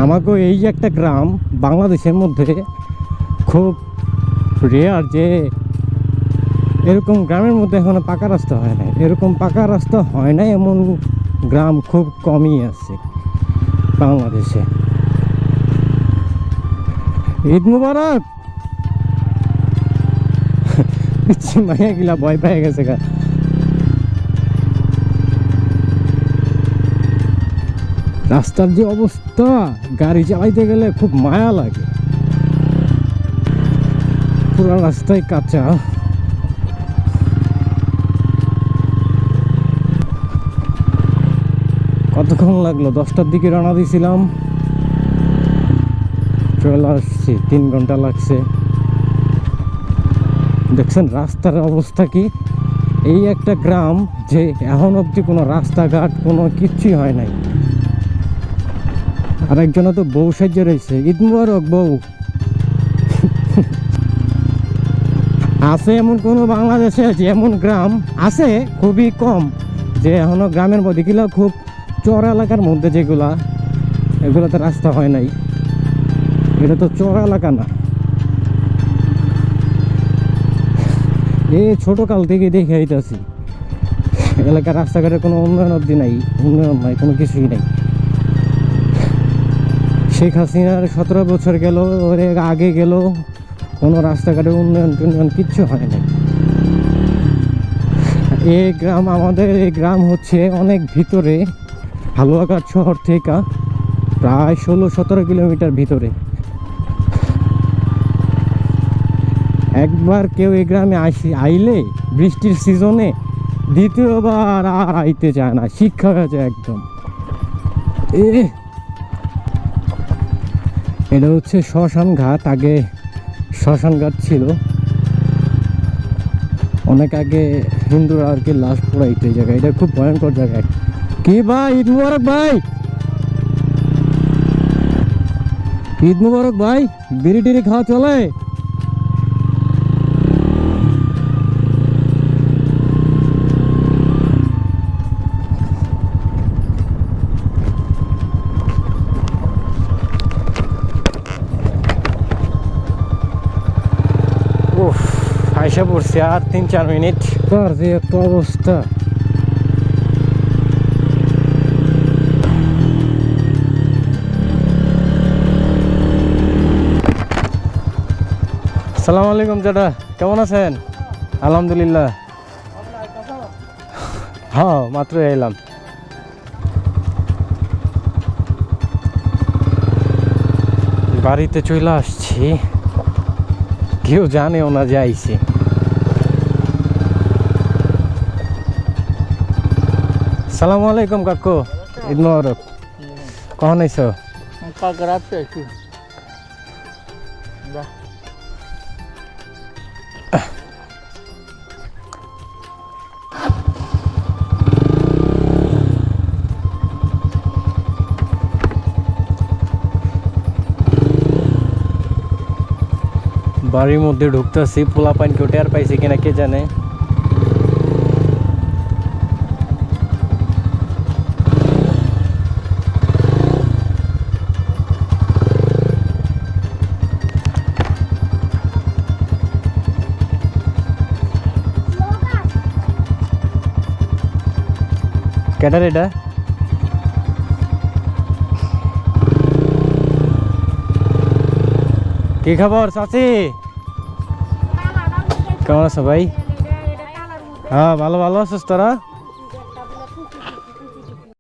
আমাকে এই যে একটা গ্রাম বাংলাদেশের মধ্যে খুব রেয়ার যে এরকম গ্রামের মধ্যে এখনো পাকা রাস্তা হয় না। এরকম পাকা রাস্তা হয় না এমন গ্রাম খুব কমই আছে বাংলাদেশে। ঈদ মুবারক। মাইয়া গিলা ভয় পেয়ে গেছে গা। রাস্তার যে অবস্থা, গাড়ি চালাইতে গেলে খুব মায়া লাগে। পুরো রাস্তায় কাঁচা। কতক্ষণ লাগলো? 10টার দিকে রওনা দিয়েছিলাম, চলে আসছি 3 ঘন্টা লাগছে। দেখছেন রাস্তার অবস্থা কি? এই একটা গ্রাম যে এখন অবধি কোনো রাস্তাঘাট কোনো কিচ্ছুই হয় নাই। আর একজনে তো বউ সাজ্জা রয়েছে। ঈদ মুবারক বউ। আছে এমন কোনো বাংলাদেশে যে এমন গ্রাম আছে, খুবই কম, যে এখনো গ্রামের মধ্যে গেলে খুব চর এলাকার মধ্যে যেগুলা, এগুলোতে রাস্তা হয় নাই। এটা তো চর এলাকা না। এই ছোট কাল থেকে দেখে আইতাছি এলাকার রাস্তাঘাটের কোনো উন্নয়ন অবধি নাই, উন্নয়ন নাই, কোনো কিছুই নাই। শেখ হাসিনার 17 বছর গেল, ওর আগে গেল, কোনো রাস্তাঘাটের উন্নয়ন টুন্নয়ন কিচ্ছু হয় নাই। এই গ্রাম, আমাদের এই গ্রাম হচ্ছে অনেক ভিতরে, হালুয়াঘাট শহর থেকে প্রায় 16-17 কিলোমিটার ভিতরে। একবার কেউ এই গ্রামে আইলে বৃষ্টির সিজনে দ্বিতীয়বার আর আইতে চায় না, শিক্ষা গেছে একদম। এটা হচ্ছে শ্মশান ঘাট। আগে শ্মশান ঘাট ছিল, অনেক আগে হিন্দুরা আর কি লাশ পোড়াইতো এই জায়গায়। এটা খুব ভয়ঙ্কর জায়গায়। কি ভাই, ঈদ মুবারক ভাই। ঈদ মুবারক ভাই। বিড়ি টিড়ি খাওয়া চলে? আইসা পড়ছি আর 3-4 মিনিট। তার যে এত অবস্থা। আসসালামু আলাইকুম চাচা, কেমন আছেন? আলহামদুলিল্লাহ। হ্যাঁ, মাত্র এলাম। বাড়িতে চলে আসছি, কেউ জানেও না যে আইছি। সালামু আলাইকুম কাকু, ঈদ মুবারক। কখন আইছো? কালকে রাত্রে আইছি। বাড়ির মধ্যে ঢুকতেছি, পোলা পাইন কেউ টের পাইছে কিনা কে জানে। কেটার এটা? কি খবর চাচি? কেমন আছো ভাই? হ্যাঁ, ভালো ভালো আছিস তোরা?